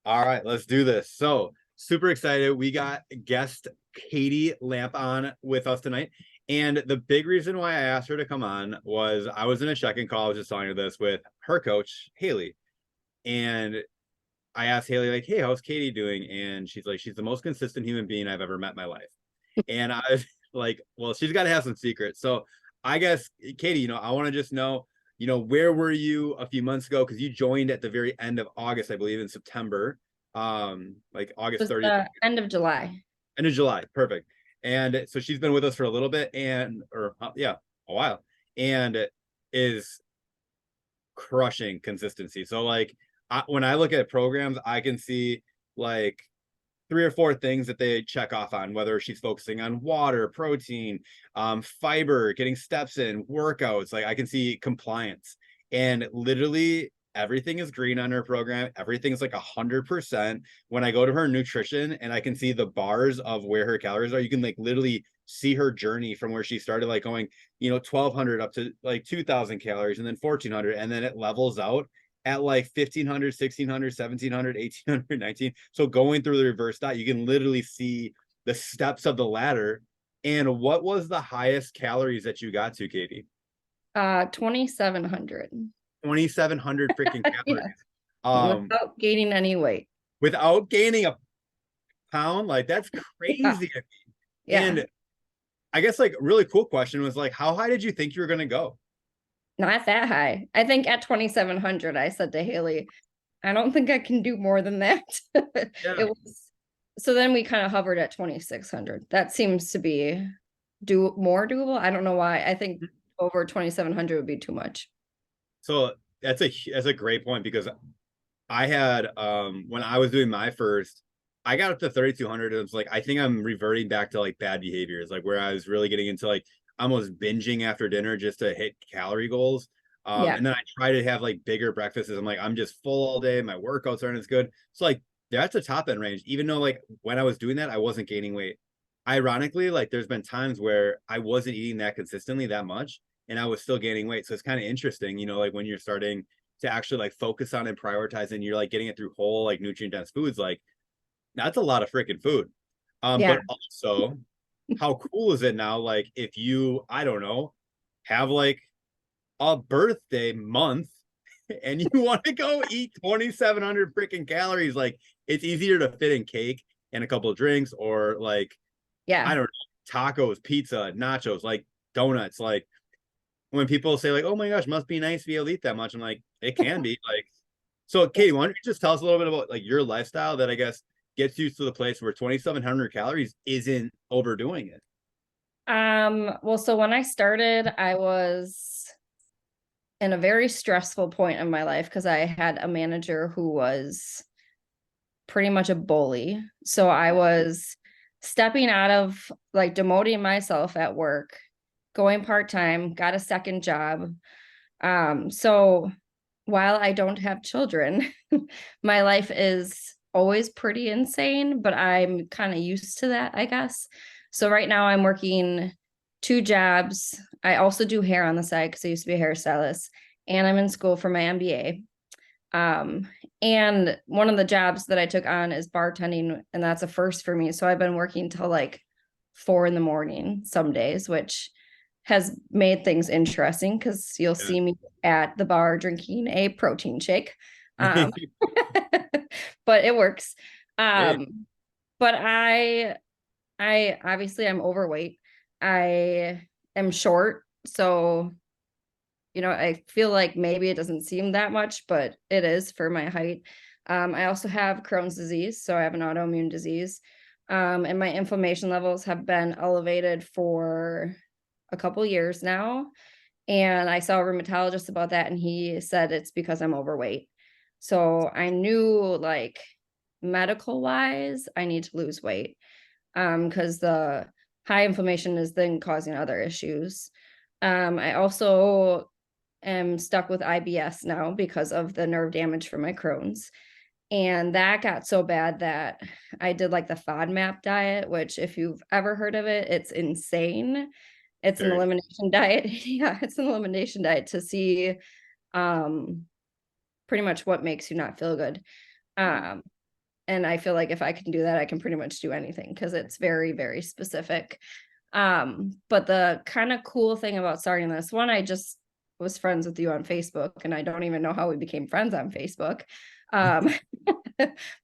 All right, let's do this. So super excited. We got guest Katie Lamp on with us tonight. And the big reason why I asked her to come on was I was in a check-in call. I was just telling her this with her coach, Haley. And I asked Haley, like, hey, how's Katie doing? And she's like, she's the most consistent human being I've ever met in my life. And I was like, well, she's got to have some secrets. So I guess, Katie, I want to just know, where were you a few months ago? Because you joined at the very end of August, I believe, in September, like It August was 30th, the end of July. end of July. Perfect. And so she's been with us for a little bit yeah, a while, and is crushing consistency. So like when I look at programs, I can see like three or four things that they check off on, whether she's focusing on water, protein, fiber, getting steps in, workouts. Like I can see compliance, and literally everything is green on her program. Everything's like 100%. When I go to her nutrition and I can see the bars of where her calories are, you can like literally see her journey from where she started, like going, 1200 up to like 2000 calories and then 1400, and then it levels out at like 1500, 1600, 1700, 1800, 19. So going through the reverse diet, you can literally see the steps of the ladder. And what was the highest calories that you got to, Katie? 2,700. 2,700 freaking Yeah, calories. Um, without gaining any weight. without gaining a pound, like that's Yeah, crazy. yeah, And I guess like really cool question was like, how high did you think you were gonna go? not that high. I think at 2,700, I said to Haley, I don't think I can do more than that. Yeah. It was so then we kind of hovered at 2,600. That seems to be more doable. I don't know why. I think over 2,700 would be too much. So that's a great point because I had when I was doing my first, I got up to 3,200. It was like I think I'm reverting back to like bad behaviors, like where I was really getting into like almost binging after dinner just to hit calorie goals. Yeah. And then I try to have like bigger breakfasts. I'm like, I'm just full all day. My workouts aren't as good. So like that's a top end range. Even though like when I was doing that, I wasn't gaining weight. Ironically, like there's been times where I wasn't eating that consistently that much and I was still gaining weight. So it's kind of interesting, like when you're starting to actually like focus on and prioritize and you're like getting it through whole like nutrient dense foods, like that's a lot of freaking food. Yeah. But also how cool is it now, like if you, I don't know, have like a birthday month and you want to go eat 2,700 freaking calories, like it's easier to fit in cake and a couple of drinks, or like I Yeah. don't know, tacos, pizza, nachos, like donuts. Like when people say like, "Oh my gosh, must be nice to be able to eat that much," I'm like, it can be. Like, so Katie, why don't you just tell us a little bit about like your lifestyle that I guess gets you to the place where 2,700 calories isn't overdoing it. Well, so when I started, I was in a very stressful point in my life because I had a manager who was pretty much a bully. So I was stepping out of like demoting myself at work, going part-time, got a second job. So while I don't have children, my life is always pretty insane, but I'm kind of used to that, I guess. So right now I'm working two jobs. I also do hair on the side because I used to be a hairstylist, and I'm in school for my MBA. Um, and one of the jobs that I took on is bartending, and that's a first for me. So I've been working till like 4 in the morning some days, which has made things interesting because you'll Yeah. see me at the bar drinking a protein shake. Um, but it works. Hey, But I obviously I'm overweight. I am short, so I feel like maybe it doesn't seem that much, but it is for my height. I also have Crohn's disease, so I have an autoimmune disease. And my inflammation levels have been elevated for a couple years now. And I saw a rheumatologist about that, and he said it's because I'm overweight. So I knew, like, medical wise, I need to lose weight because the high inflammation is then causing other issues. I also am stuck with IBS now because of the nerve damage from my Crohn's. And that got so bad that I did like the FODMAP diet, which, if you've ever heard of it, it's insane. It's an very elimination diet. Yeah, it's an elimination diet to see um pretty much what makes you not feel good. nice. Um And I feel like if I can do that, I can pretty much do anything because it's very, very specific. But the kind of cool thing about starting this one, I just was friends with you on Facebook, and I don't even know how we became friends on Facebook. Um,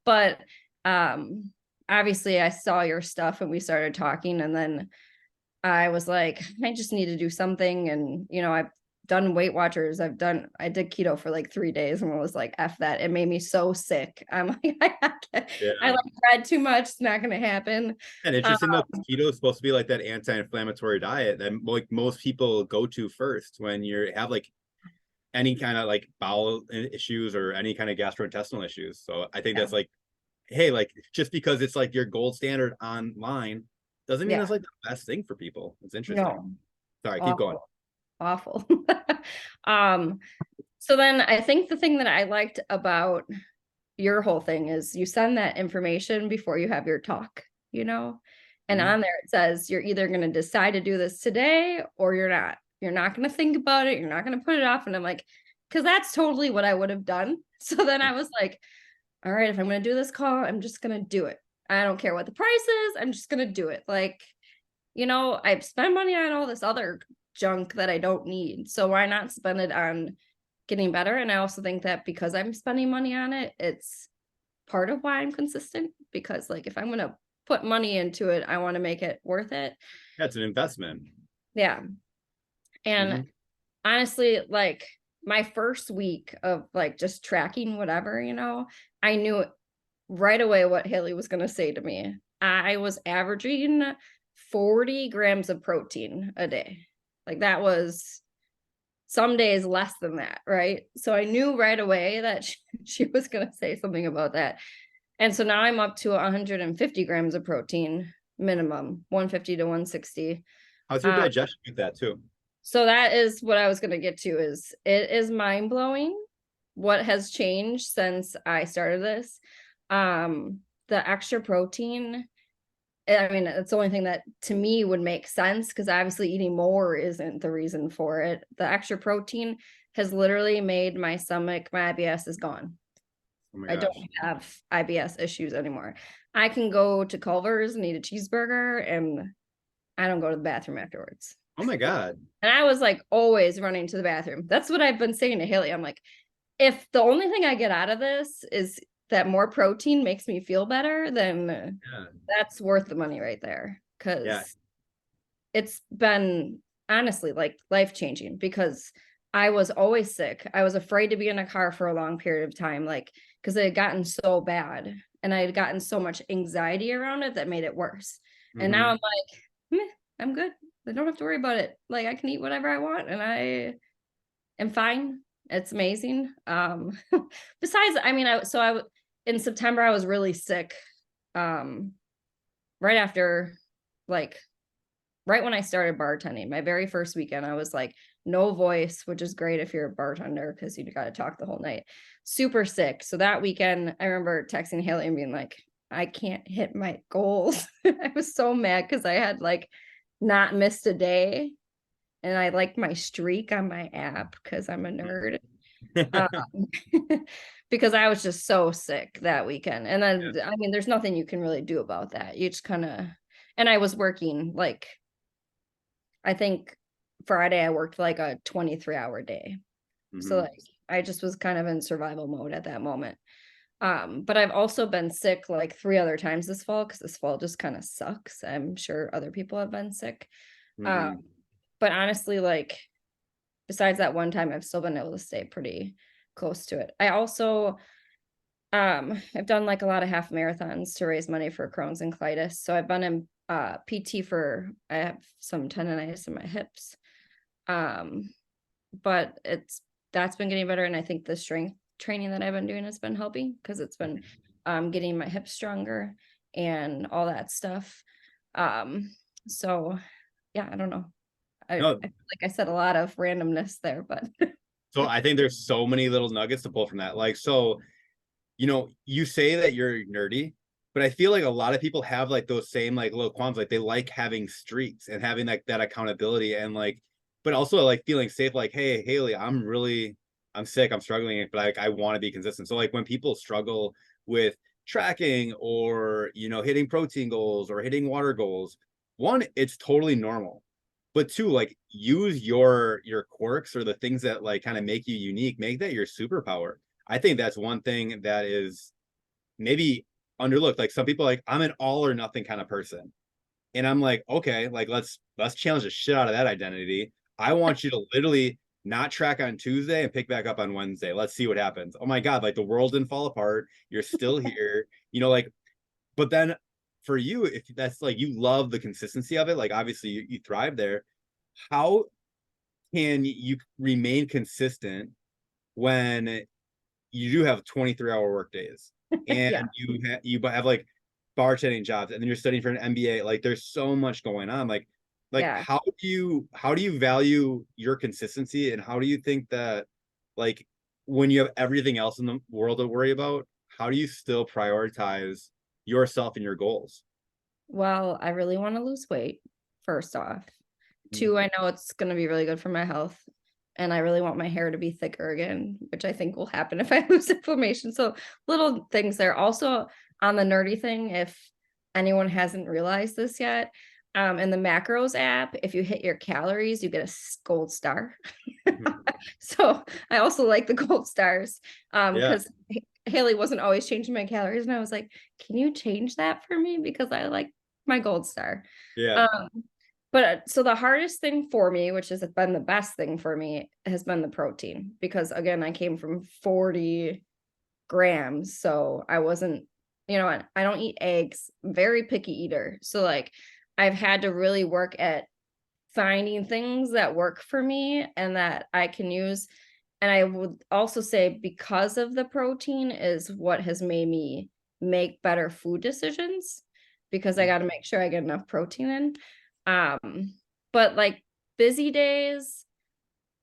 but obviously I saw your stuff and we started talking, and then I was like, I just need to do something. And, you know, I've done Weight Watchers. I did keto for like 3 days and I was like, F that. It made me so sick. I'm like, I Yeah. like bread too much. It's not going to happen. And Um, interesting though, keto is supposed to be like that anti-inflammatory diet that like most people go to first when you have like any kind of like bowel issues or any kind of gastrointestinal issues. So I think yeah, that's like, hey, like just because it's like your gold standard online doesn't mean yeah, it's like the best thing for people. It's interesting. no, Sorry, keep going. awful, awful. um, so then I think the thing that I liked about your whole thing is you send that information before you have your talk, you know? And Mhm. on there it says you're either going to decide to do this today or you're not. You're not going to think about it. You're not going to put it off. And I'm like, because that's totally what I would have done. So then I was like, all right, if I'm going to do this call, I'm just going to do it. I don't care what the price is. I'm just going to do it. Like, you know, I've spent money on all this other junk that I don't need. So why not spend it on getting better? And I also think that because I'm spending money on it, it's part of why I'm consistent, because like if I'm going to put money into it, I want to make it worth it. That's an investment. Yeah. And Hmm. honestly, like my first week of like just tracking whatever, you know, I knew right away what Haley was going to say to me. I was averaging 40 grams of protein a day. Like that was some days less than that, right? So I knew right away that she was going to say something about that. And so now I'm up to 150 grams of protein minimum, 150 to 160. How's your Um, digestion with that too? so that is what I was going to get to. Is it is mind blowing what has changed since I started this. The extra protein, I mean, it's the only thing that to me would make sense because obviously eating more isn't the reason for it. The extra protein has literally made my stomach, my IBS is gone. Oh my I don't gosh. have IBS issues anymore. I can go to Culver's and eat a cheeseburger and I don't go to the bathroom afterwards. Oh my God. And I was like always running to the bathroom. That's what I've been saying to Haley. I'm like, if the only thing I get out of this is that more protein makes me feel better, then Yeah. that's worth the money right there. Yeah. Cause it's been honestly like life changing because I was always sick. I was afraid to be in a car for a long period of time, like because it had gotten so bad and I had gotten so much anxiety around it that made it worse. And now I'm Hmm. like, meh, I'm good. I don't have to worry about it. Like I can eat whatever I want and I am fine. It's amazing. Besides, I mean, in September I was really sick. Um, right after like right when I started bartending, my very first weekend, I was like, no voice, which is great if you're a bartender because you got to talk the whole night. Super sick. So that weekend, I remember texting Haley and being like, I can't hit my goals. I was so mad because I had like not missed a day. And I liked my streak on my app because I'm a nerd. Um, because I was just so sick that weekend. And then, I mean, there's nothing you can really do about that. You just kind of, and I was working like I think Friday I worked like a 23-hour day. So Hmm. like I just was kind of in survival mode at that moment. But I've also been sick like 3 other times this fall because this fall just kind of sucks. I'm sure other people have been sick. Um, Hmm. but honestly, like besides that one time, I've still been able to stay pretty close to it. I also I've done like a lot of half marathons to raise money for Crohn's and colitis. So I've been in PT for I have some tendonitis in my hips. Um, but that's been getting better. And I think the strength training that I've been doing has been helping because it's been getting my hips stronger and all that stuff. Um, so yeah, I don't know. No, I feel like I said a lot of randomness there, but so I think there's so many little nuggets to pull from that. Like, so, you say that you're nerdy, but I feel like a lot of people have like those same like little qualms, like they like having streaks and having like that accountability and like, but also like feeling safe, like, hey, Haley, I'm sick, I'm struggling, but like I want to be consistent. So like when people struggle with tracking or, hitting protein goals or hitting water goals, one, it's totally normal. But two, like use your quirks or the things that like kind of make you unique, make that your superpower. I think that's one thing that is maybe underlooked. Like some people like, I'm an all or nothing kind of person. And I'm like, okay, like let's challenge the shit out of that identity. I want you to literally not track on Tuesday and pick back up on Wednesday. Let's see what happens. Oh my God, like the world didn't fall apart. You're still here. Like, but then for you, if that's like you love the consistency of it, like obviously you thrive there. How can you remain consistent when you do have 23-hour work days and Yeah. you have like bartending jobs and then you're studying for an MBA? Like there's so much going on. Like Yeah. how do you value your consistency, and how do you think that like when you have everything else in the world to worry about, how do you still prioritize yourself and your goals? Well, I really want to lose weight, first off. Mm. Two, I know it's going to be really good for my health. And I really want my hair to be thicker again, which I think will happen if I lose inflammation. So little things there. Also, on the nerdy thing, if anyone hasn't realized this yet, in the macros app, if you hit your calories, you get a gold star. Mhm. So I also like the gold stars Yeah, because Haley wasn't always changing my calories. And I was like, can you change that for me? Because I like my gold star. yeah, Um, but so the hardest thing for me, which has been the best thing for me, has been the protein. Because again, I came from 40 grams. So I wasn't, I don't eat eggs, very picky eater. So like I've had to really work at finding things that work for me and that I can use. And I would also say because of the protein is what has made me make better food decisions because I mhm, got to make sure I get enough protein in. But like busy days,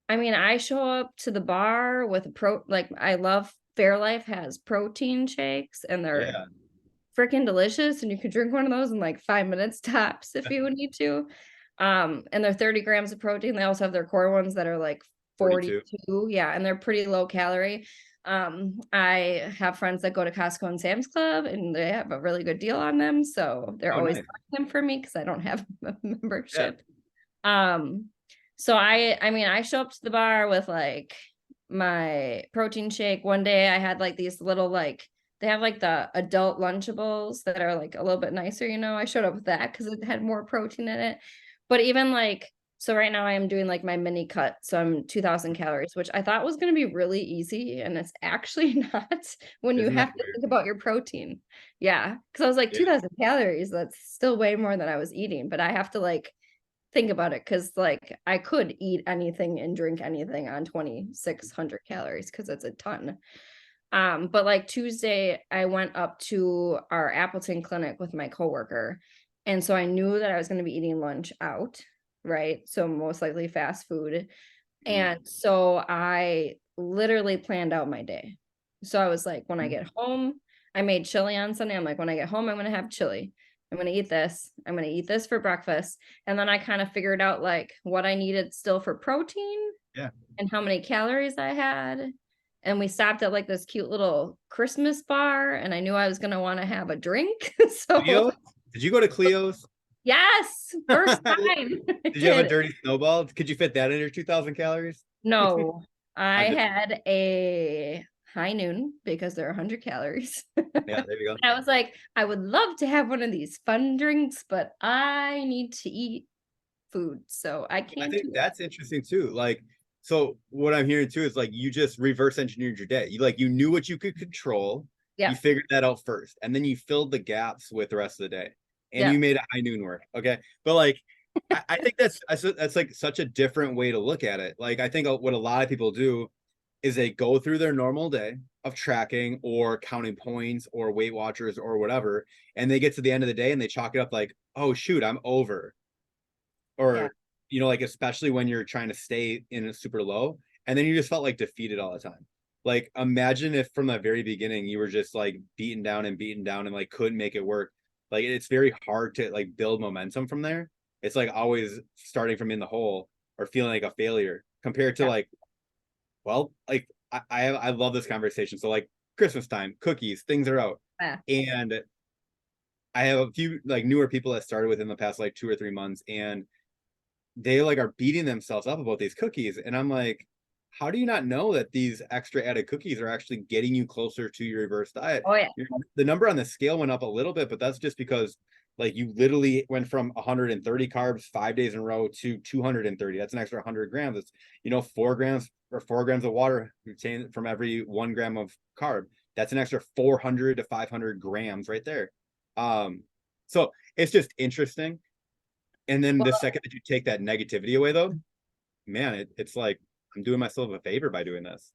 I mean, I show up to the bar with like I love Fairlife has protein shakes and they're yeah. freaking delicious and you could drink one of those in like 5 minutes tops if you need to. And they're 30 grams of protein. They also have their core ones that are like 42. 42. Yeah, and they're pretty low calorie. I have friends that go to Costco and Sam's Club and they have a really good deal on them. So they're Oh, always nice. buying them for me because I don't have a Yeah. membership. Um, so I mean, I show up to the bar with like my protein shake. One day I had like these little like they have like the adult Lunchables that are like a little bit nicer, I showed up with that because it had more protein in it. But even like so right now I am doing like my mini cut. So I'm 2000 calories, which I thought was going to be really easy. And it's actually not when you Isn't that have to weird? think about your protein. Yeah. Cause I was like Yeah. 2000 calories. That's still way more than I was eating, but I have to like think about it because like I could eat anything and drink anything on 2600 calories because it's a ton. But like Tuesday, I went up to our Appleton clinic with my coworker. And so I knew that I was going to be eating lunch out, right? So most likely fast food. Mhm. And so I literally planned out my day. So I was like, when I Mhm. get home, I made chili on Sunday. I'm like, when I get home, I'm going to have chili. I'm going to eat this. I'm going to eat this for breakfast. And then I kind of figured out like what I needed still for protein Yeah. and how many calories I had. And we stopped at like this cute little Christmas bar. And I knew I was going to want to have a drink. So, Cleo? Did you go to Cleo's? yes, first time I Did you have a did. dirty snowball? Could you fit that in your 2,000 calories? No, I I'm just, had a high noon because they're 100 calories. yeah, there you go. I was like, I would love to have one of these fun drinks, but I need to eat food, so I I can't think do that. that's interesting too. Like, so what I'm hearing too is like you just reverse engineered your day. You knew what you could control. You Yeah, figured that out first, and then you filled the gaps with the rest of the day, and yeah, you made a high noon work. Okay, but like, I think that's like such a different way to look at it. Like, I think what a lot of people do is they go through their normal day of tracking or counting points or Weight Watchers or whatever, and they get to the end of the day and they chalk it up like, oh shoot, I'm over. yeah, Or, like especially when you're trying to stay in a super low, and then you just felt like defeated all the time. Like imagine if from the very beginning you were just like beaten down and like couldn't make it work. Like it's very hard to like build momentum from there. It's like always starting from in the hole or feeling like a failure compared to yeah, like, well, like I love this conversation. So like Christmas time, cookies, things are out. Yeah. And I have a few like newer people that started within the past like 2 or 3 months, and they like are beating themselves up about these cookies. And I'm like, how do you not know that these extra added cookies are actually getting you closer to your reverse diet? Oh yeah. The number on the scale went up a little bit, but that's just because like you literally went from 130 carbs 5 days in a row to 230. That's an extra 100 grams. It's 4 grams or 4 grams of water retained from every 1 gram of carb. That's an extra 400 to 500 grams right there. Um, so it's just interesting. And then the Well, second that you take that negativity away, though, man, it's like I'm doing myself a favor by doing this.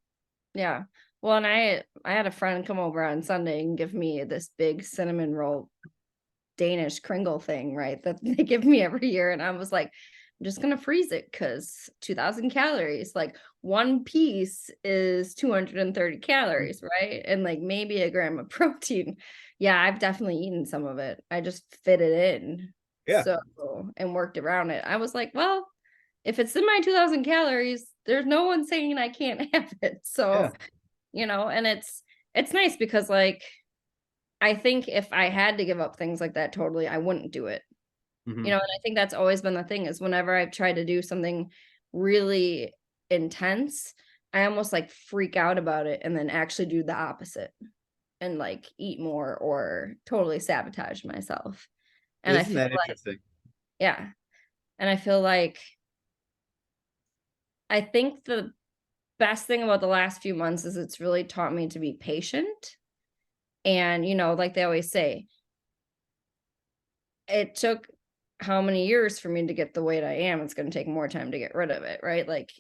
yeah. Well, and I had a friend come over on Sunday and give me this big cinnamon roll Danish Kringle thing, right? That they give me every year. And I was like, I'm just gonna freeze it because 2000 calories, like one piece is 230 calories, right? And like maybe a gram of protein. Yeah, I've definitely eaten some of it. I just fit it in. Yeah, So and worked around it. I was like, well, if it's in my 2000 calories, there's no one saying I can't have it. yeah. So, and it's nice because like I think if I had to give up things like that totally, I wouldn't do it. Hmm. And I think that's always been the thing is whenever I've tried to do something really intense, I almost like freak out about it and then actually do the opposite and like eat more or totally sabotage myself. And I Isn't feel that like, interesting? yeah. And I feel like I think the best thing about the last few months is it's really taught me to be patient. And, like they always say, it took how many years for me to get the weight I am. It's going to take more time to get rid of it, right? Like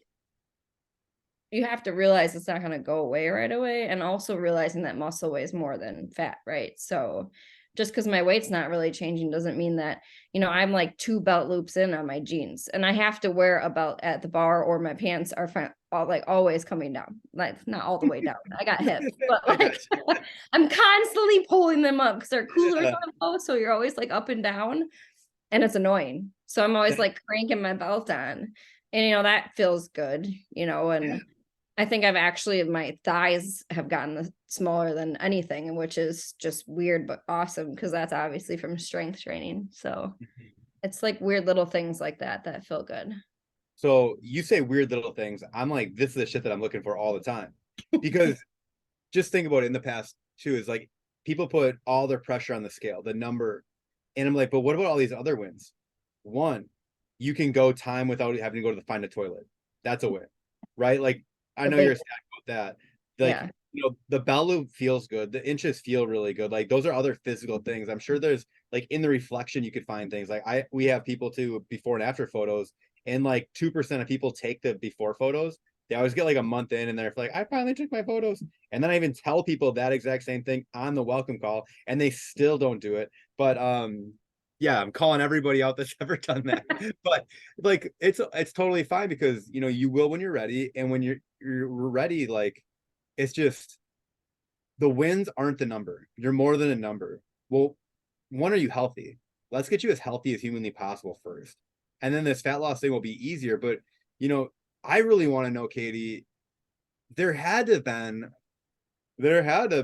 you have to realize it's not going to go away right away. And also realizing that muscle weighs more than fat, right? So just because my weight's not really changing doesn't mean that, I'm like 2 belt loops in on my jeans and I have to wear a belt at the bar or my pants are all like always coming down, like not all the way down. I got hips, but I got like you. I'm constantly pulling them up because they're coolers Yeah, on low. So you're always like up and down and it's annoying. So I'm always like cranking my belt on. And that feels good, yeah. and I think I've actually my thighs have gotten smaller than anything, which is just weird but awesome because that's obviously from strength training. So it's like weird little things like that that feel good. So you say weird little things. I'm like, this is the shit that I'm looking for all the time. Because just think about it in the past too, is like people put all their pressure on the scale, the number. And I'm like, but what about all these other wins? One, you can go time without having to go to find a toilet. That's a win, right? Like I The know you're big, ecstatic about that. Like, yeah. the bell loop feels good. The inches feel really good. Like those are other physical things. I'm sure there's like in the reflection you could find things. Like we have people too before and after photos, and like 2% of people take the before photos. They always get like a month in and they're like, I finally took my photos. And then I even tell people that exact same thing on the welcome call, and they still don't do it. But yeah, I'm calling everybody out that's ever done that. But like it's totally fine because you will when you're ready, and when you're ready, like it's just the wins aren't the number. You're more than a number. Well, one, are you healthy? Let's get you as healthy as humanly possible first. And then this fat loss thing will be easier. But you know, I really want to know, Katie, there had to have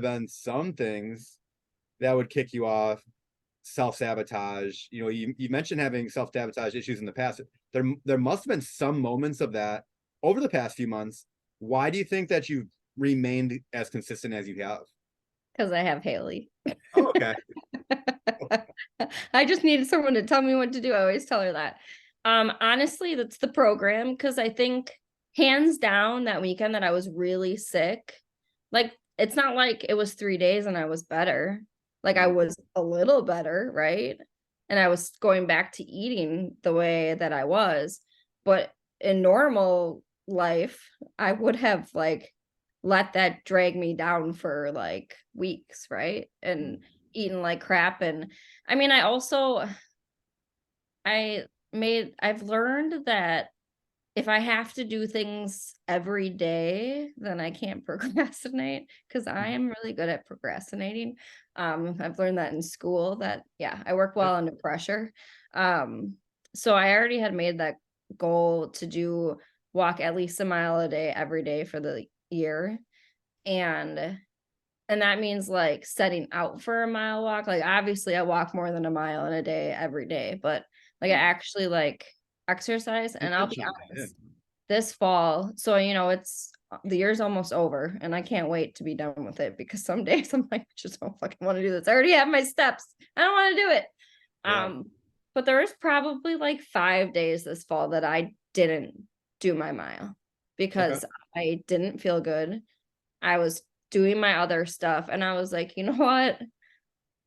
been some things that would kick you off, self-sabotage. You mentioned having self-sabotage issues in the past. There must have been some moments of that over the past few months. Why do you think that you've remained as consistent as you have? Because I have Haley. Oh, okay. I just needed someone to tell me what to do. I always tell her that. Honestly, that's the program because I think hands down that weekend that I was really sick, like it's not like it was 3 days and I was better. Like I Mhm. was a little better, right? And I was going back to eating the way that I was. But in normal life, I would have like let that drag me down for like weeks, right? And eaten like crap. And I mean, I've learned that if I have to do things every day, then I can't procrastinate because I am really good at procrastinating. I've learned that in school that, yeah, I work well under pressure. Um, so I already had made that goal to walk at least a mile a day every day for the year. And And that means like setting out for a mile walk. Like obviously I walk more than a mile in a day every day, but like I actually like exercise. And I'll be Intentionally, yeah. honest, this fall, so it's the year's almost over and I can't wait to be done with it because some days I'm like, I just don't fucking want to do this. I already have my steps. I don't want to do it. Yeah. But there was probably like 5 days this fall that I didn't do my mile Okay. because I didn't feel good. I was doing my other stuff and I was like, you know what?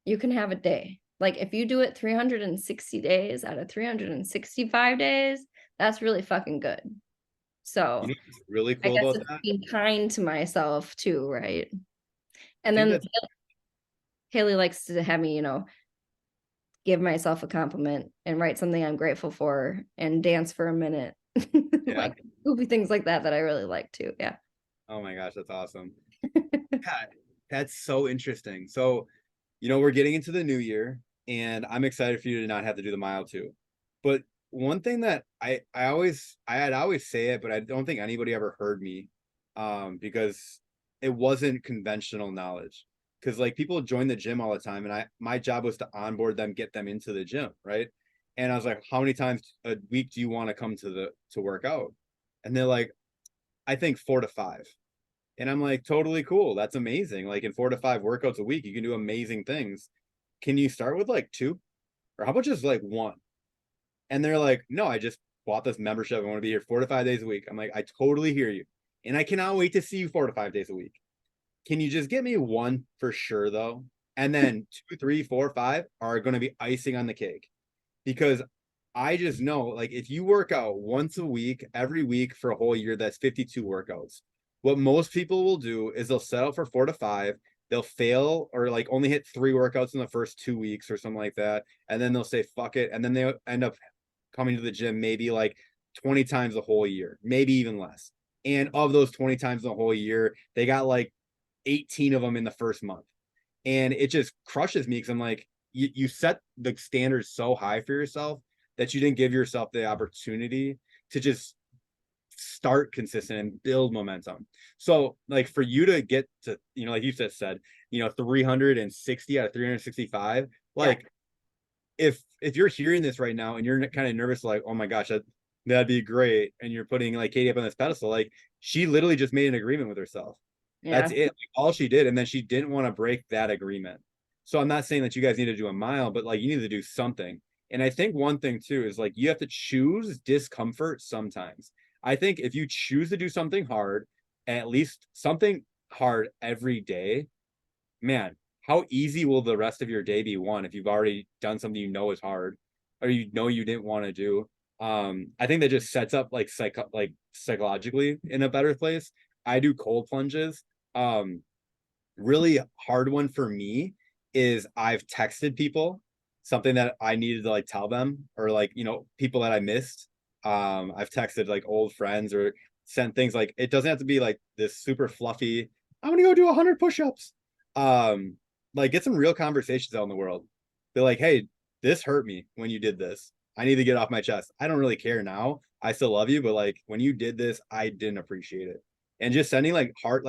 You can have a day. Like if you do it 360 days out of 365 days, that's really fucking good. You So know what's really I cool guess about it's that? being kind to myself too, right? I And think then that's Haley likes to have me, give myself a compliment and write something I'm grateful for and dance for a minute. yeah. Like goofy things like that that I really like too. Yeah. Oh my gosh, that's awesome. Pat, that's so interesting. So, we're getting into the new year, and I'm excited for you to not have to do the mile too. But one thing that I'd always say it, but I don't think anybody ever heard me, because it wasn't conventional knowledge. Because like people join the gym all the time, and my job was to onboard them, get them into the gym, right? And I was like, how many times a week do you want to come to work out? And they're like, I think 4 to 5. And I'm like, totally cool. That's amazing. Like in 4 to 5 workouts a week, you can do amazing things. Can you start with like two? Or how about just like one? And they're like, no, I just bought this membership. I want to be here 4 to 5 days a week. I'm like, I totally hear you. And I cannot wait to see you 4 to 5 days a week. Can you just get me one for sure though? And then 2, 3, 4, 5 are going to be icing on the cake, because I just know, like, if you work out once a week, every week for a whole year, that's 52 workouts. What most people will do is they'll set out for 4 to 5, they'll fail or like only hit 3 workouts in the first 2 weeks or something like that. And then they'll say, fuck it. And then they end up coming to the gym maybe like 20 times the whole year, maybe even less. And of those 20 times the whole year, they got like 18 of them in the first month. And it just crushes me because I'm like, you set the standards so high for yourself that you didn't give yourself the opportunity to just start consistent and build momentum. So like for you to get to, like you just said, 360 out of 365, Yeah. like if you're hearing this right now and you're kind of nervous, like, oh my gosh, that'd be great, and you're putting like Katie up on this pedestal, like she literally just made an agreement with herself. That's Yeah. it. Like, all she did, and then she didn't want to break that agreement. So I'm not saying that you guys need to do a mile, but like you need to do something. And I think one thing too is like you have to choose discomfort sometimes. I think if you choose to do something hard, at least something hard every day, man, how easy will the rest of your day be? One, if you've already done something is hard, or you didn't want to do. I think that just sets up like psychologically in a better place. I do cold plunges. Um, Really hard one for me is I've texted people something that I needed to like tell them, or like people that I missed. I've texted like old friends or sent things. Like it doesn't have to be like this super fluffy, I'm gonna go do 100 push-ups. um like get some real conversations out in the world. They're like, hey, this hurt me when you did this. I need to get off my chest. I don't really care now, I still love you, but like when you did this, I didn't appreciate it. And just sending like hard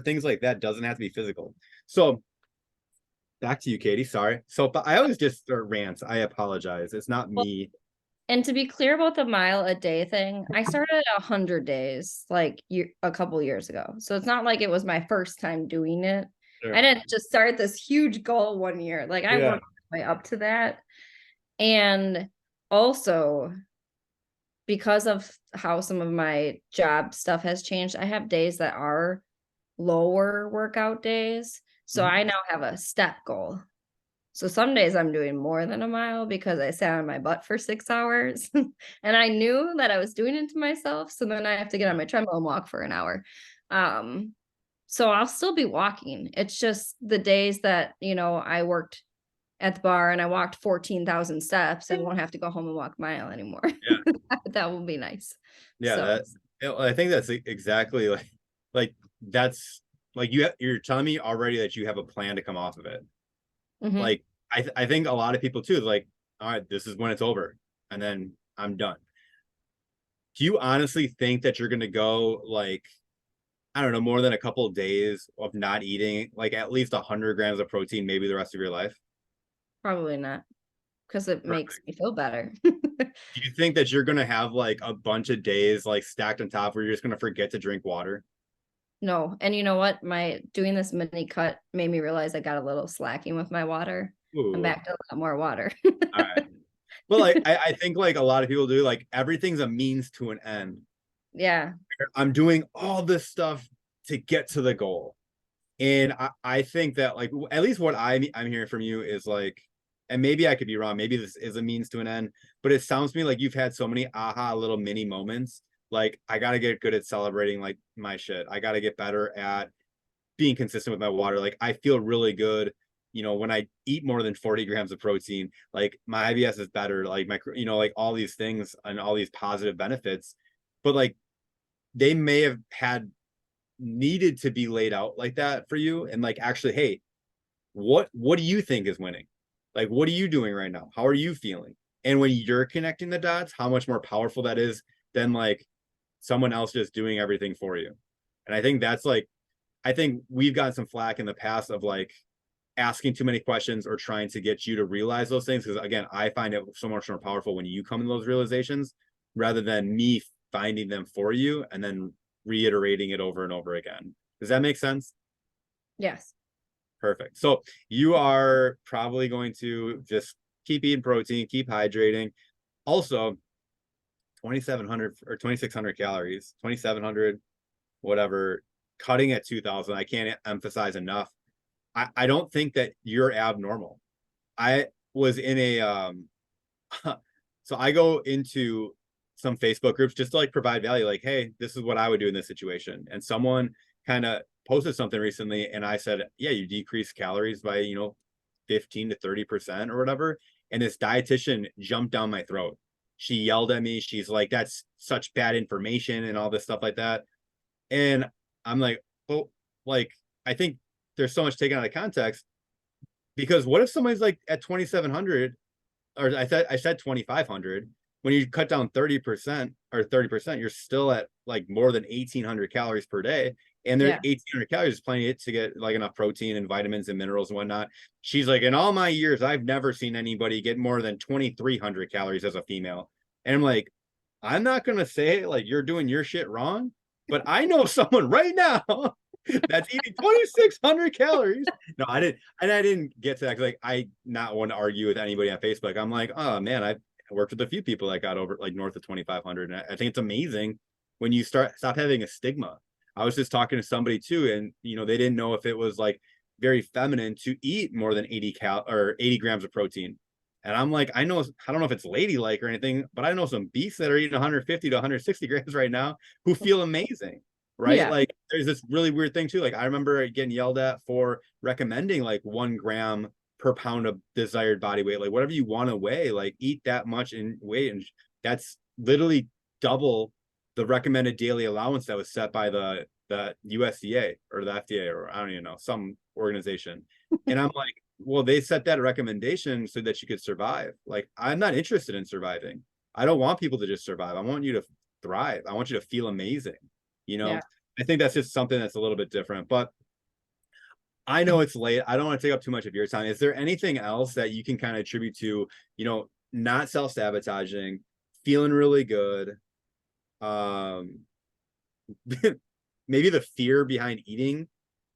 things like that doesn't have to be physical. So back to you, Katie. Sorry. So, but I always just start rants. I apologize. It's not Well, me. and to be clear about the mile a day thing, I started at 100 days like a couple years ago. So it's not like it was my first time doing it. I Sure. didn't just start this huge goal one year. Like I Yeah. worked my way up to that. And also because of how some of my job stuff has changed, I have days that are lower workout days. So Mhm. I now have a step goal. So some days I'm doing more than a mile because I sat on my butt for 6 hours and I knew that I was doing it to myself. So then I have to get on my treadmill and walk for an hour. Um, so I'll still be walking. It's just the days that, I worked at the bar and I walked 14,000 steps and won't have to go home and walk a mile anymore. Yeah. That will be nice. Yeah. So, I think that's exactly like that's like you're telling me already that you have a plan to come off of it. mhm. Like I think a lot of people too, like, all right, this is when it's over, and then I'm done. Do you honestly think that you're gonna go like I don't know, more than a couple of days of not eating, like at least 100 grams of protein, maybe the rest of your life? Probably not, because it makes Perfect. me feel better. Do you think that you're gonna have like a bunch of days like stacked on top where you're just gonna forget to drink water? No, and you know what? My doing this mini cut made me realize I got a little slacking with my water. I'm Ooh, back to a lot more water. all right. But like I think like a lot of people do, like everything's a means to an end. Yeah, I'm doing all this stuff to get to the goal. And I think that like at least what I'm hearing from you is like, and maybe I could be wrong, maybe this is a means to an end, but it sounds to me like you've had so many aha little mini moments. Like I gotta get good at celebrating like my shit. I gotta get better at being consistent with my water. Like I feel really good, when I eat more than 40 grams of protein, like my IBS is better, like my, like all these things and all these positive benefits. But like they may have had needed to be laid out like that for you, and like actually, hey, what do you think is winning? Like what are you doing right now? How are you feeling? And when you're connecting the dots, how much more powerful that is than like someone else just doing everything for you. And I think that's like, I think we've gotten some flack in the past of like asking too many questions or trying to get you to realize those things, because again, I find it so much more powerful when you come to those realizations rather than me finding them for you and then reiterating it over and over again. Does that make sense? yes. Perfect. So you are probably going to just keep eating protein, keep hydrating. Also, 2,700 or 2,600 calories, 2,700, whatever, cutting at 2,000. I can't emphasize enough. I don't think that you're abnormal. I was in a so I go into some Facebook groups just to like provide value, like, hey, this is what I would do in this situation. And someone kind of posted something recently, and I said, yeah, you decrease calories by 15 to 30% or whatever. And this dietitian jumped down my throat. She yelled at me. She's like, that's such bad information and all this stuff like that. And I'm like, oh, like, I think there's so much taken out of context, because what if somebody's like at 2,700, or I said 2,500, when you cut down 30% or 30%, you're still at like more than 1,800 calories per day. And there Yeah. 1,800 calories is plenty to get like enough protein and vitamins and minerals and whatnot. She's like, in all my years, I've never seen anybody get more than 2,300 calories as a female. And I'm like, I'm not gonna say like you're doing your shit wrong, but I know someone right now that's eating 2,600 calories. No, I didn't, and I didn't get to that, 'cause, like I not want to argue with anybody on Facebook. I'm like, oh man, I've worked with a few people that got over like north of 2,500, and I think it's amazing when you stop having a stigma. I was just talking to somebody too, and they didn't know if it was like very feminine to eat more than 80 grams of protein. And I'm like, I don't know if it's ladylike or anything, but I know some beasts that are eating 150 to 160 grams right now who feel amazing, right? Yeah. Like there's this really weird thing too. Like I remember getting yelled at for recommending like 1 gram per pound of desired body weight. Like whatever you want to weigh, like eat that much in weight. And that's literally double the recommended daily allowance that was set by the USDA or the FDA, or I don't even know, some organization. And I'm like, well, they set that recommendation so that you could survive. Like, I'm not interested in surviving. I don't want people to just survive. I want you to thrive. I want you to feel amazing. You Yeah. know, I think that's just something that's a little bit different. But I know it's late. I don't want to take up too much of your time. Is there anything else that you can kind of attribute to, not self-sabotaging, feeling really good? Um, maybe the fear behind eating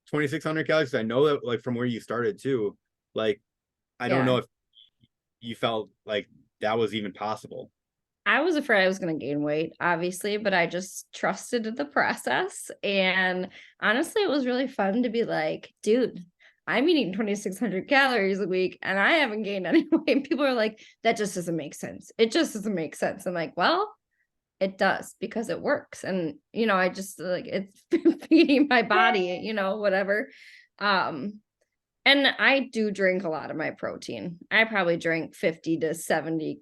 2,600 calories. I know that like from where you started too, like I don't Yeah. know if you felt like that was even possible. I was afraid I was going to gain weight, obviously, but I just trusted the process. And honestly, it was really fun to be like, dude, I'm eating 2,600 calories a week and I haven't gained any weight. People are like, that just doesn't make sense. It just doesn't make sense. I'm like, well, it does because it works. And, I just like it's feeding my body, whatever. Um, and I do drink a lot of my protein. I probably drink 50 to 70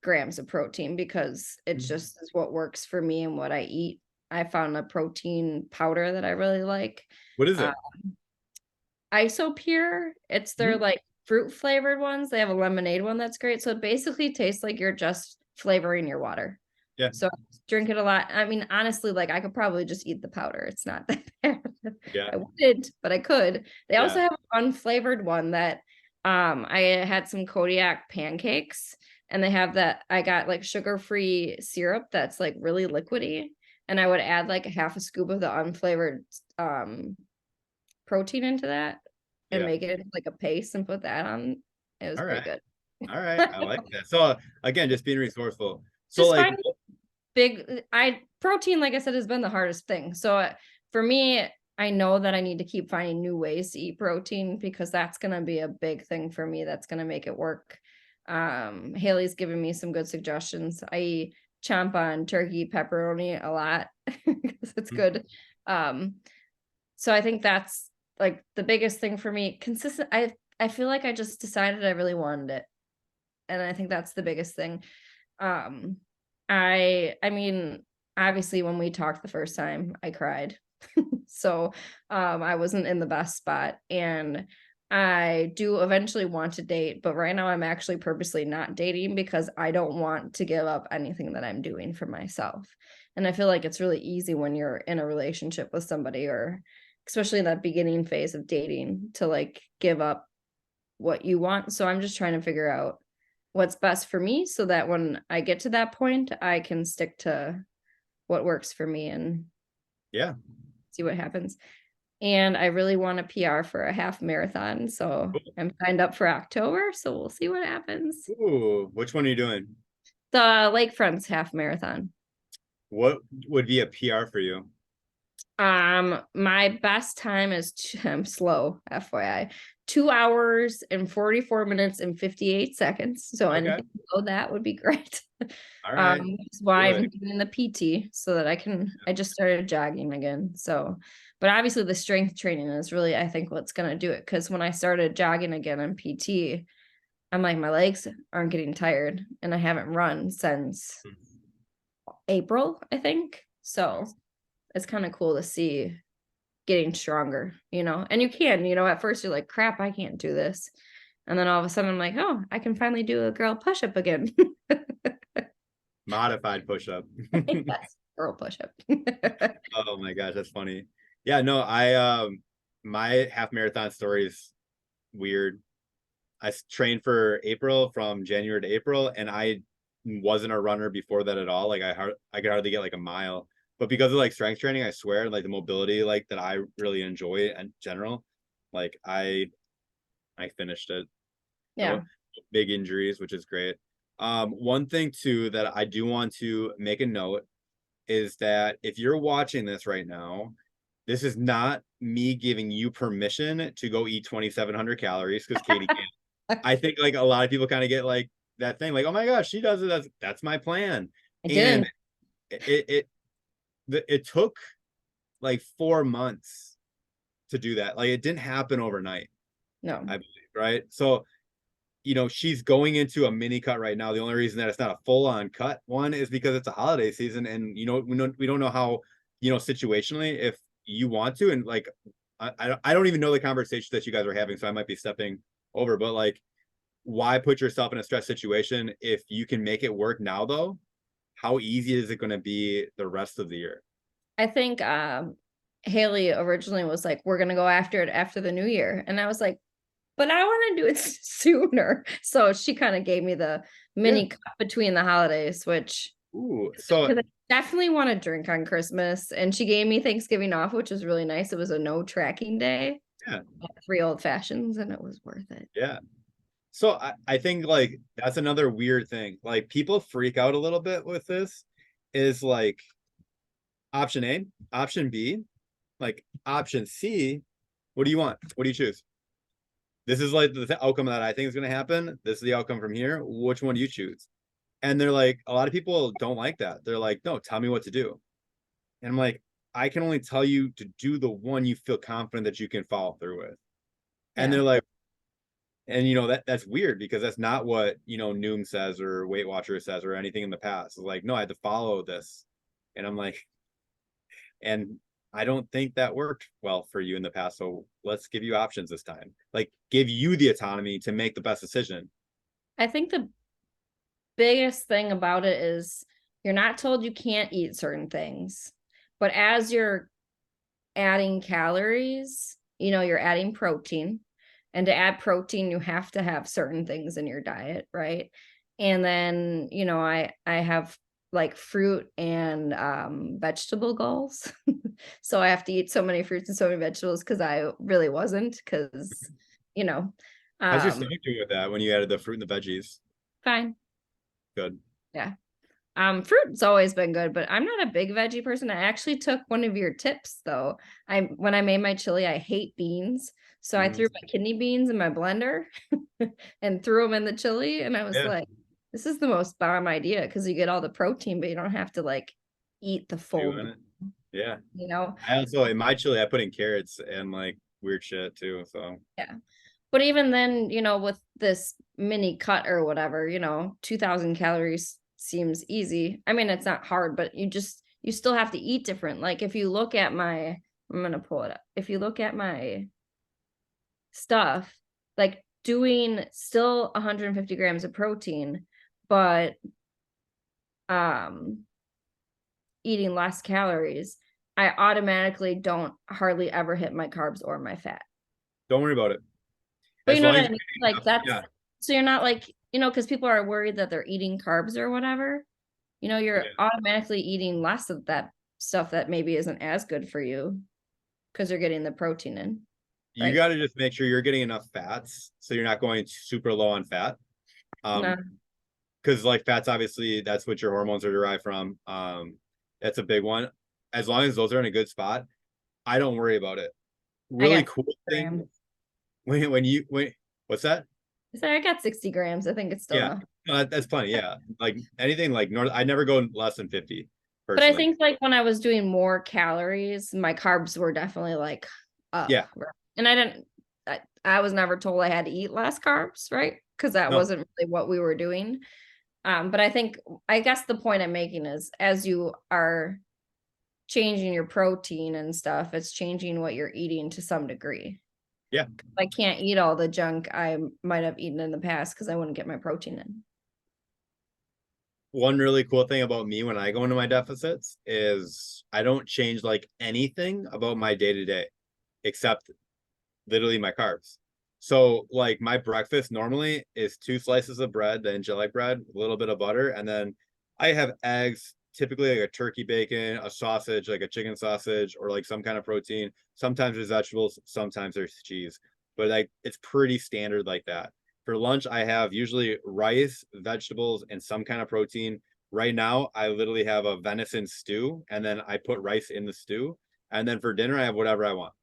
grams of protein because it's just is what works for me and what I eat. I found a protein powder that I really like. What is Uh, it? Isopure. It's their Mhm. like fruit flavored ones. They have a lemonade one that's great. So it basically tastes like you're just flavoring your water. Yeah. So I drink it a lot. I mean, honestly, like I could probably just eat the powder. It's not that bad. Yeah. I wouldn't, but I could. They Yeah. also have an unflavored one that I had some Kodiak pancakes and they have that I got like sugar-free syrup that's like really liquidy. And I would add like a half a scoop of the unflavored protein into that and Yeah. make it like a paste and put that on. It was All pretty right. good. All right. I like that. So again, just being resourceful. So Just like, find big I protein, like I said, has been the hardest thing. So for me, I know that I need to keep finding new ways to eat protein because that's going to be a big thing for me. That's going to make it work. Haley's given me some good suggestions. I chomp on turkey pepperoni a lot because it's good. um so I think that's like the biggest thing for me. Consistent. I feel like I just decided I really wanted it, and I think that's the biggest thing. um I mean, obviously when we talked the first time, I cried. So I wasn't in the best spot, and I do eventually want to date, but right now I'm actually purposely not dating because I don't want to give up anything that I'm doing for myself. And I feel like it's really easy when you're in a relationship with somebody, or especially in that beginning phase of dating, to like give up what you want. So I'm just trying to figure out what's best for me so that when I get to that point, I can stick to what works for me and yeah. see what happens. And I really want a PR for a half marathon. So I'm signed up for October. So we'll see what happens. Ooh, which one are you doing? The Lakefront's half marathon. What would be a PR for you? My best time is I'm slow, FYI. 2 hours and 44 minutes and 58 seconds. So Okay. anything below that would be great. All right. That's why Do I'm it. doing the PT so that I just started jogging again. So, but obviously the strength training is really, I think, what's going to do it. Cause when I started jogging again on PT, I'm like, my legs aren't getting tired and I haven't run since April, I think. So Nice. it's kind of cool to see getting stronger, and you can, at first you're like, crap, I can't do this. And then all of a sudden I'm like, oh, I can finally do a girl push-up again. Modified push-up. Yes, girl push-up. Oh my gosh, that's funny. Yeah, no, I my half marathon story is weird. I trained for April from January to April, and I wasn't a runner before that at all. Like I could hardly get like a mile. But because of like strength training, I swear, like the mobility like that I really enjoy in general, like I finished it. Yeah. No big injuries, which is great. One thing too that I do want to make a note is that if you're watching this right now, this is not me giving you permission to go eat 2,700 calories because Katie can't. I think like a lot of people kind of get like that thing, like, oh my gosh, she does it. That's my plan. I And didn't. it took like 4 months to do that. Like it didn't happen overnight, No. I believe, right? So she's going into a mini cut right now. The only reason that it's not a full on cut one is because it's a holiday season, and we don't know how situationally if you want to, and like I don't even know the conversation that you guys are having, so I might be stepping over, but like why put yourself in a stress situation if you can make it work now though? How easy is it going to be the rest of the year? I think Haley originally was like, we're gonna go after it after the new year. And I was like, but I want to do it sooner. So she kind of gave me the Yeah. mini cut between the holidays, which Ooh. So because I definitely want to drink on Christmas. And she gave me Thanksgiving off, which was really nice. It was a no tracking day, yeah, 3 old fashions, and it was worth it. yeah. So I think like that's another weird thing. Like people freak out a little bit with this is like option A, option B, like option C. What do you want? What do you choose? This is like the outcome that I think is going to happen. This is the outcome from here. Which one do you choose? And they're like, a lot of people don't like that. They're like, no, tell me what to do. And I'm like, I can only tell you to do the one you feel confident that you can follow through with. And Yeah. they're like, and that's weird because that's not what Noom says or Weight Watchers says or anything in the past. It's like, no, I had to follow this. And I'm like, and I don't think that worked well for you in the past. So let's give you options this time. Like give you the autonomy to make the best decision. I think the biggest thing about it is You're not told you can't eat certain things, but as you're adding calories, you're adding protein. And to add protein, you have to have certain things in your diet, right? And then, I have like fruit and vegetable goals. So I have to eat so many fruits and so many vegetables because I really wasn't, because, you know, How's your um, stomach doing with that when you added the fruit and the veggies? fine. Good. Yeah. Fruit's always been good, but I'm not a big veggie person. I actually took one of your tips though. When I made my chili, I hate beans. So I Mhm. threw my kidney beans in my blender and threw them in the chili. And I was Yeah, like, this is the most bomb idea because you get all the protein, but you don't have to like eat the full doing meal, it. Yeah. you know? I also in my chili I put in carrots and like weird shit too. So Yeah. But even then, with this mini cut or whatever, 2000 calories seems easy. I mean, it's not hard, but you still have to eat different. Like if you look at I'm gonna pull it up. If you look at my stuff, like doing still 150 grams of protein, but um eating less calories, I automatically don't hardly ever hit my carbs or my fat. don't worry about it. But you As know long what as I you're mean? getting Like enough. that's Yeah. so you're not like, because people are worried that they're eating carbs or whatever. You're Yeah. automatically eating less of that stuff that maybe isn't as good for you because you're getting the protein in, You right? got to just make sure you're getting enough fats so you're not going super low on fat. No, Because like fats obviously that's what your hormones are derived from. That's a big one. As long as those are in a good spot, I don't worry about it. I Really got cool thing grams. when what's that? So I got 60 grams. I think it's still Yeah, enough. no, that's plenty. Yeah, like anything like north, I never go less than 50 But I personally. think like when I was doing more calories, my carbs were definitely like up. Yeah, Right? And I was never told I had to eat less carbs, right? Because that no, wasn't really what we were doing. But I guess the point I'm making is as you are changing your protein and stuff, it's changing what you're eating to some degree. yeah. I can't eat all the junk I might have eaten in the past because I wouldn't get my protein in. One really cool thing about me when I go into my deficits is I don't change like anything about my day to day except literally my carbs. So like my breakfast normally is 2 slices of bread, the angelic bread, a little bit of butter, and then I have eggs, typically like a turkey bacon, a sausage, like a chicken sausage, or like some kind of protein. Sometimes there's vegetables, sometimes there's cheese, but like it's pretty standard like that. For lunch, I have usually rice, vegetables, and some kind of protein. Right now, I literally have a venison stew, and then I put rice in the stew. And then for dinner, I have whatever I want.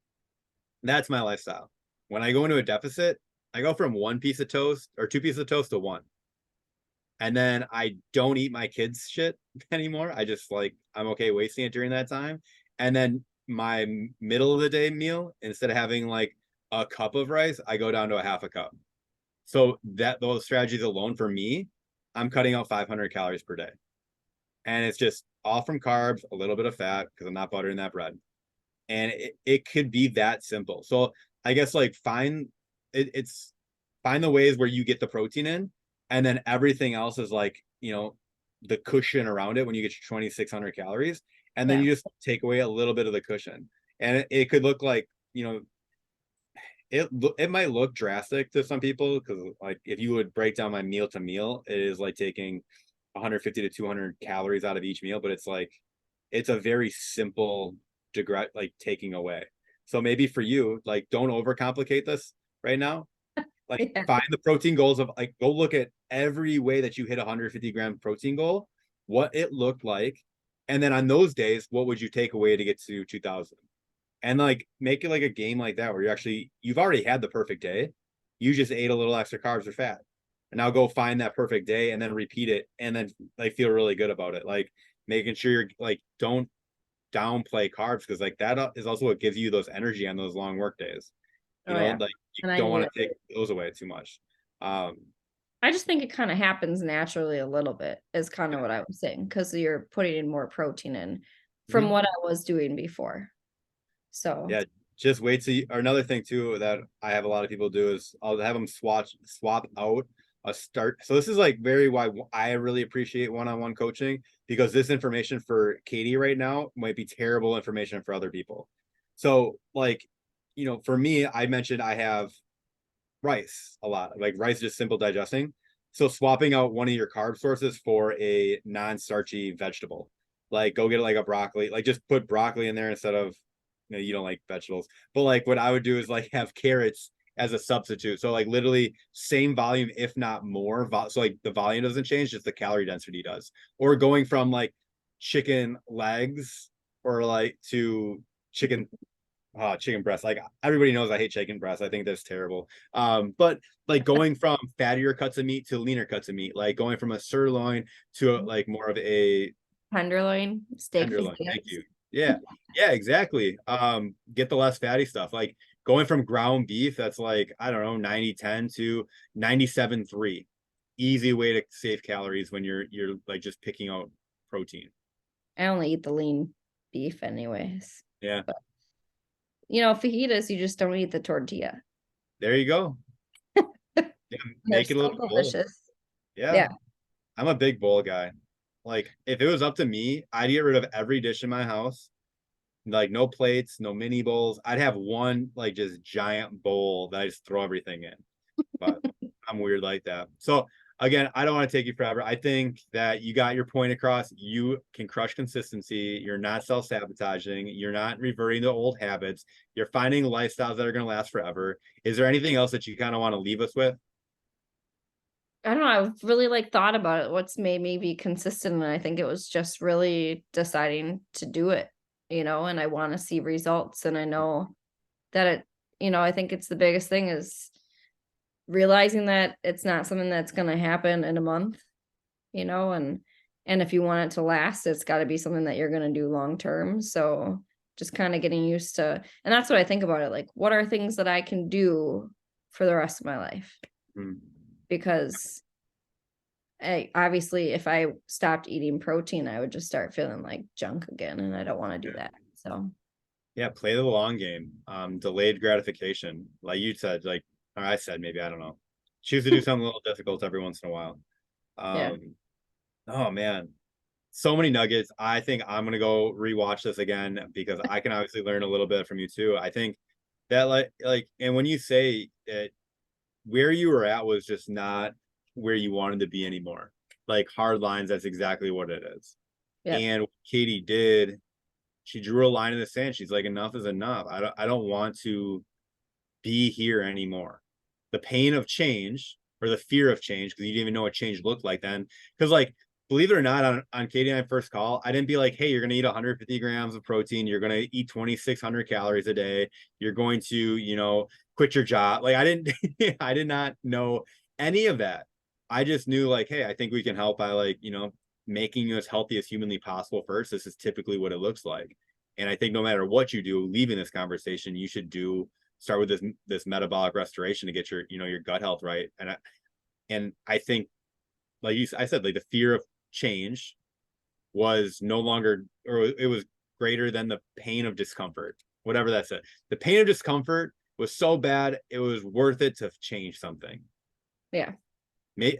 That's my lifestyle. When I go into a deficit, I go from 1 piece of toast or 2 pieces of toast to one. And then I don't eat my kids' shit anymore. I just like, I'm okay wasting it during that time. And then my middle of the day meal, instead of having like a cup of rice, I go down to a half a cup. So that those strategies alone for me, I'm cutting out 500 calories per day. And it's just all from carbs, a little bit of fat because I'm not buttering that bread, and it could be that simple. So I guess like it's find the ways where you get the protein in, and then everything else is like the cushion around it when you get your 2,600 calories, and then Yeah. you just take away a little bit of the cushion, and it could look like it might look drastic to some people because like if you would break down my meal to meal, it is like taking 150 to 200 calories out of each meal, but it's like it's a very simple like taking away. So maybe for you, like don't overcomplicate this right now. Like Yeah. find the protein goals of like go look at every way that you hit a 150-gram protein goal, what it looked like, and then on those days, what would you take away to get to 2000? And like make it like a game like that where you've already had the perfect day. You just ate a little extra carbs or fat. And now go find that perfect day and then repeat it and then like feel really good about it. Like making sure you're like don't downplay carbs because like that is also what gives you those energy on those long work days. Oh yeah. Like you And I don't need want it. to take those away too much. Um, I just think it kind of happens naturally a little bit, is kind of what I was saying, because you're putting in more protein in from mhm. what I was doing before. So Yeah, just wait till or another thing too that I have a lot of people do is I'll have them swap out a start. So this is like very why I really appreciate one-on-one coaching, because this information for Katie right now might be terrible information for other people. So like, for me, I mentioned I have rice a lot. Like rice is just simple digesting. So swapping out one of your carb sources for a non-starchy vegetable, like go get like a broccoli, like just put broccoli in there instead of, you don't like vegetables, but like what I would do is like have carrots as a substitute. So like literally same volume, if not more. So like the volume doesn't change, just the calorie density does. Or going from like chicken legs or like to chicken chicken breast. Like everybody knows I hate chicken breast. I think that's terrible. But like going from fattier cuts of meat to leaner cuts of meat, like going from a sirloin to like more of a Tenderloin, steak tenderloin. Thank fajitas. you. Yeah. Yeah, exactly. Get the less fatty stuff. Like going from ground beef that's like, I don't know, 90-10 to 97-3. Easy way to save calories when you're like just picking out protein. I only eat the lean beef anyways. Yeah. But fajitas, you just don't eat the tortilla. There you go. Yeah, They're make it a so little bowl. delicious. Yeah. Yeah. I'm a big bowl guy. Like if it was up to me, I'd get rid of every dish in my house. Like no plates, no mini bowls. I'd have one like just giant bowl that I just throw everything in. But I'm weird like that. So again, I don't want to take you forever. I think that you got your point across. You can crush consistency. You're not self-sabotaging. You're not reverting to old habits. You're finding lifestyles that are going to last forever. Is there anything else that you kind of want to leave us with? I don't know. I've really like thought about it. What's made me be consistent. And I think it was just really deciding to do it, and I want to see results. And I know that I think it's the biggest thing is realizing that it's not something that's going to happen in a month, and if you want it to last, it's got to be something that you're going to do long term. So just kind of getting used to, and that's what I think about it. Like, what are things that I can do for the rest of my life? Hmm. Because obviously if I stopped eating protein, I would just start feeling like junk again, and I don't want to do Yeah. that. So Yeah, play the long game. Delayed gratification. Like you said, like or I said, maybe I don't know. Choose to do something a little difficult every once in a while. yeah. Oh man, so many nuggets. I think I'm gonna go rewatch this again because I can obviously learn a little bit from you too. I think that and when you say that where you were at was just not where you wanted to be anymore. Like hard lines, that's exactly what it is. Yeah. And what Katie did, she drew a line in the sand. She's like, enough is enough. I don't want to be here anymore. The pain of change or the fear of change, because you didn't even know what change looked like then. Because like, believe it or not, on Katie and I first call, I didn't be like, hey, you're gonna eat 150 grams of protein, you're gonna eat 2,600 calories a day, you're going to, quit your job. Like I didn't I did not know any of that. I just knew like, hey, I think we can help by like, making you as healthy as humanly possible first. This is typically what it looks like. And I think no matter what you do, leaving this conversation, you should start with this metabolic restoration to get your gut health right. And I think like I said, like the fear of change was no longer, or it was greater than the pain of discomfort, whatever that said. The pain of discomfort was so bad it was worth it to change something. Yeah.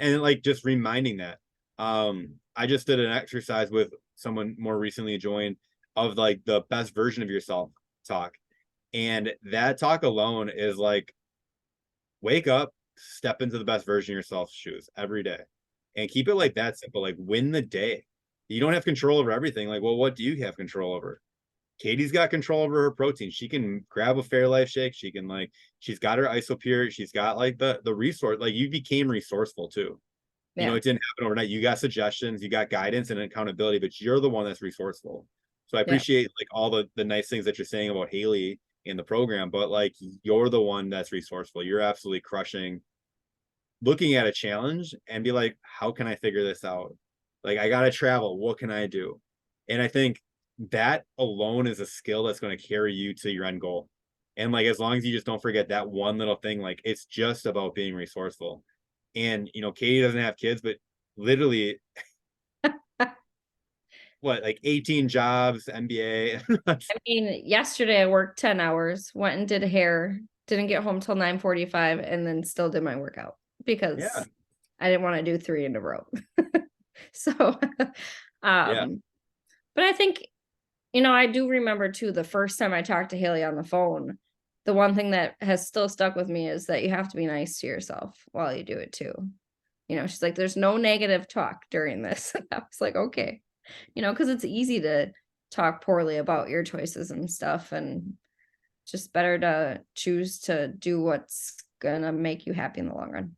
And like just reminding that. I just did an exercise with someone more recently joined of like the best version of yourself talk, and that talk alone is like, wake up, step into the best version of yourself's shoes every day, and keep it like that simple. Like win the day. You don't have control over everything. Like, well, what do you have control over? Katie's got control over her protein. She can grab a Fairlife shake. She's got her isopure. She's got like the resource. Like you became resourceful too. Yeah. It didn't happen overnight. You got suggestions, you got guidance and accountability, but you're the one that's resourceful. So I Yeah. appreciate like all the nice things that you're saying about Haley in the program, but like you're the one that's resourceful. You're absolutely crushing looking at a challenge and be like, how can I figure this out? Like I gotta travel. What can I do? And I think that alone is a skill that's going to carry you to your end goal. And like as long as you just don't forget that one little thing, like it's just about being resourceful. And Katie doesn't have kids, but literally what, like 18 jobs, MBA. I mean, yesterday I worked 10 hours, went and did hair, didn't get home till 9:45, and then still did my workout Yeah. because I didn't want to do 3 in a row. So, Yeah. but I think, I do remember too, the first time I talked to Haley on the phone, the one thing that has still stuck with me is that you have to be nice to yourself while you do it too. She's like, there's no negative talk during this. And I was like, okay, because it's easy to talk poorly about your choices and stuff. And just better to choose to do what's gonna make you happy in the long run.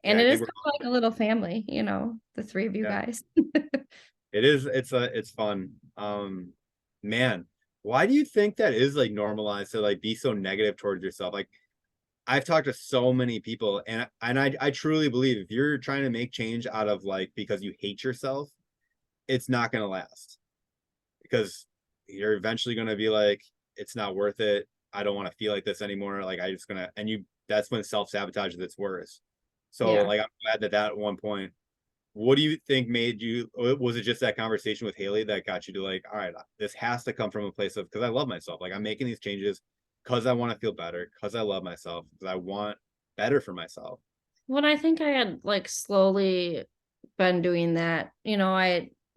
And Yeah, I it is think kind we're of like a little family, the 3 of you yeah. guys. It is. It's fun. Man, why do you think that is like normalized to like be so negative towards yourself? Like I've talked to so many people, and I truly believe if you're trying to make change out of like because you hate yourself, it's not gonna last because you're eventually gonna be like, it's not worth it. I don't want to feel like this anymore. Like I just gonna and you that's when self-sabotage is its worst. So Yeah. like I'm glad that at one point what do you think made you was it just that conversation with Haley that got you to like, all right, this has to come from a place of because I love myself. Like I'm making these changes because I want to feel better, because I love myself, because I want better for myself. Well, I think I had like slowly been doing that.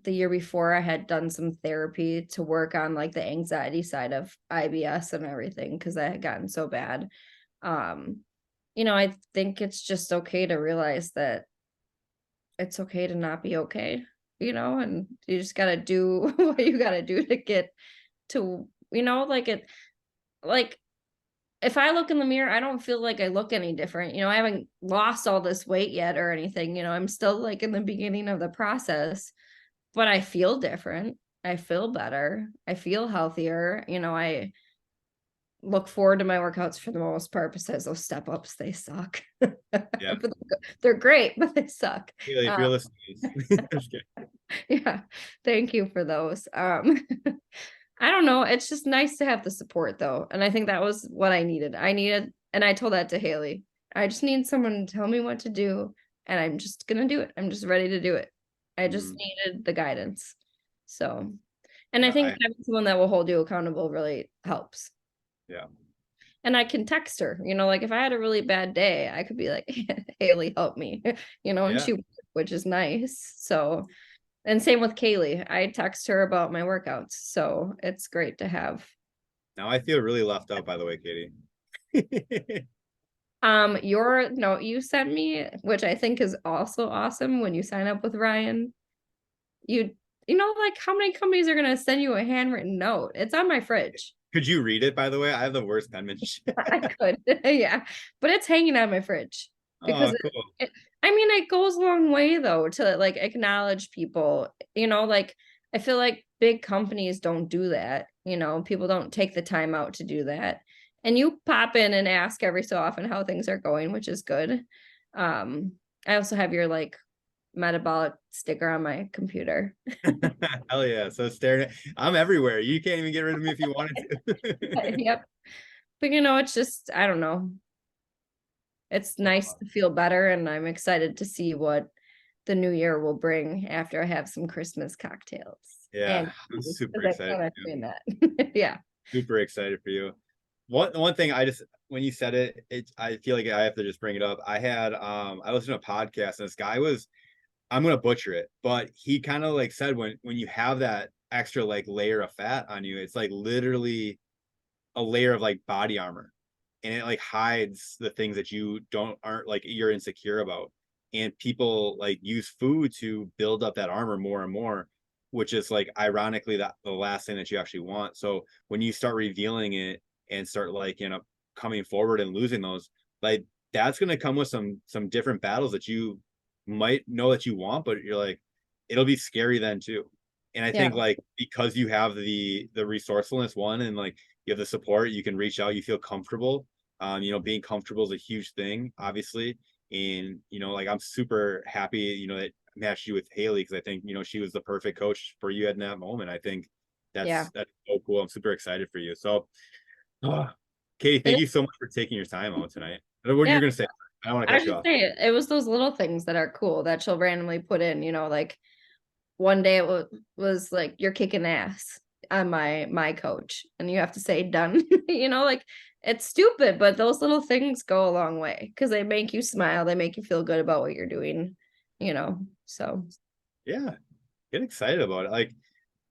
The year before I had done some therapy to work on like the anxiety side of IBS and everything because I had gotten so bad. Um, I think it's just okay to realize that it's okay to not be okay, and you just gotta do what you gotta do to get to, like like if I look in the mirror, I don't feel like I look any different. I haven't lost all this weight yet or anything. I'm still like in the beginning of the process, but I feel different. I feel better. I feel healthier. I look forward to my workouts for the most part, besides those step ups. They suck. Yeah. But they're great, but they suck. Haley, if Um, you're listening, just kidding. yeah. Thank you for those. I don't know. It's just nice to have the support though. And I think that was what I needed. And I told that to Haley. I just need someone to tell me what to do. And I'm just gonna do it. I'm just ready to do it. I just Mhm. needed the guidance. So, and I Yeah, think having someone that will hold you accountable really helps. yeah, And I can text her, like if I had a really bad day, I could be like, Haley, help me, and yeah. she, which is nice. So, and same with Kaylee. I text her about my workouts. So it's great to have. Now I feel really left out, by the way, Katie. Your note you sent me, which I think is also awesome when you sign up with Ryan. You, like how many companies are gonna send you a handwritten note? It's on my fridge. Could you read it, by the way? I have the worst penmanship. I could, yeah, but it's hanging on my fridge because Oh, cool. I mean, it goes a long way though to like acknowledge people. Like I feel like big companies don't do that. People don't take the time out to do that. And you pop in and ask every so often how things are going, which is good. Um, I also have your like metabolic sticker on my computer. Hell yeah. So staring at I'm everywhere. You can't even get rid of me if you wanted to. Yep. But it's just, I don't know. It's nice Oh, to feel better, and I'm excited to see what the new year will bring after I have some Christmas cocktails. yeah, And I'm super because I excited plan on for you. doing that. Yeah. Super excited for you. One thing I just when you said it I feel like I have to just bring it up. I listened to a podcast and this guy was I'm gonna butcher it, but he kind of like said when you have that extra like layer of fat on you, it's like literally a layer of like body armor, and it like hides the things that you don't aren't like you're insecure about. And people like use food to build up that armor more and more, which is like ironically that the last thing that you actually want. So when you start revealing it and start like coming forward and losing those, like that's gonna come with some different battles that you might know that you want, but you're like it'll be scary then too. And I think Yeah. like because you have the resourcefulness one and like you have the support, you can reach out, you feel comfortable. Being comfortable is a huge thing, obviously. And like I'm super happy, that I matched you with Haley because I think, she was the perfect coach for you in that moment. I think Yeah. that's so cool. I'm super excited for you. So Katie, thank It- you so much for taking your time out tonight. What are yeah. you gonna say? I don't want to I cut you should off. say it was those little things that are cool that she'll randomly put in, like one day it was like you're kicking ass on my coach and you have to say done, like it's stupid, but those little things go a long way because they make you smile, they make you feel good about what you're doing, so Yeah, get excited about it. Like,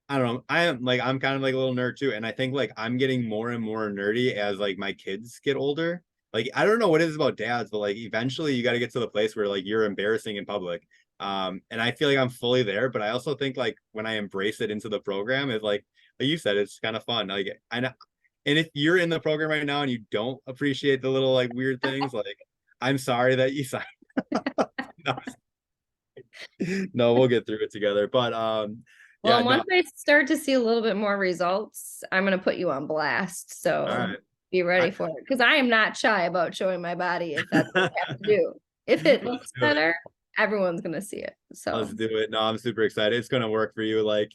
I don't know. I'm kind of like a little nerd too. And I think like I'm getting more and more nerdy as like my kids get older. Like, I don't know what it is about dads, but like eventually you got to get to the place where like you're embarrassing in public. And I feel like I'm fully there, but I also think like when I embrace it into the program, it's like you said, it's kind of fun. Like I know, and if you're in the program right now and you don't appreciate the little like weird things, like I'm sorry that you signed. No, no, we'll get through it together. But well, yeah, and no, once I start to see a little bit more results, I'm gonna put you on blast. all So right. be I, ready for it. Because I am not shy about showing my body if that's what I have to do. If it Let's looks do it. better, everyone's gonna see it. Let's So do it. No, I'm super excited. It's gonna work for you. Like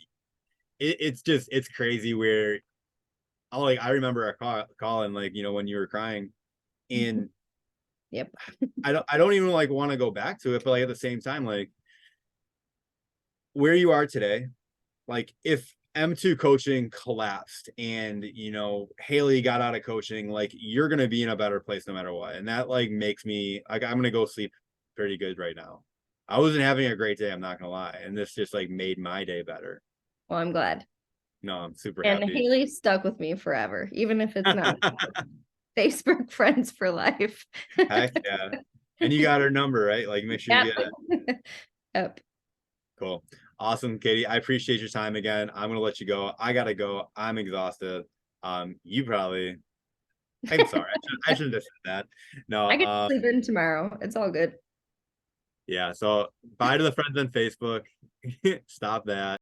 it's crazy where I remember a call and like when you were crying and yep. I don't even like want to go back to it, but like at the same time, like where you are today, like if M2 coaching collapsed and Haley got out of coaching, like you're gonna be in a better place no matter what. And that like makes me like I'm gonna go sleep pretty good right now. I wasn't having a great day, I'm not gonna lie. And this just like made my day better. Well, I'm glad. No, I'm super And happy. Haley stuck with me forever, even if it's not Facebook friends for life. Heck yeah. And you got her number, right? Like make sure you Yep. get it. Yep. Cool. Awesome, Katie. I appreciate your time again. I'm gonna let you go. I gotta go. I'm exhausted. You probably I'm sorry. I shouldn't have said that. No, I get to sleep in tomorrow. It's all good. yeah. So bye to the friends on Facebook. Stop that.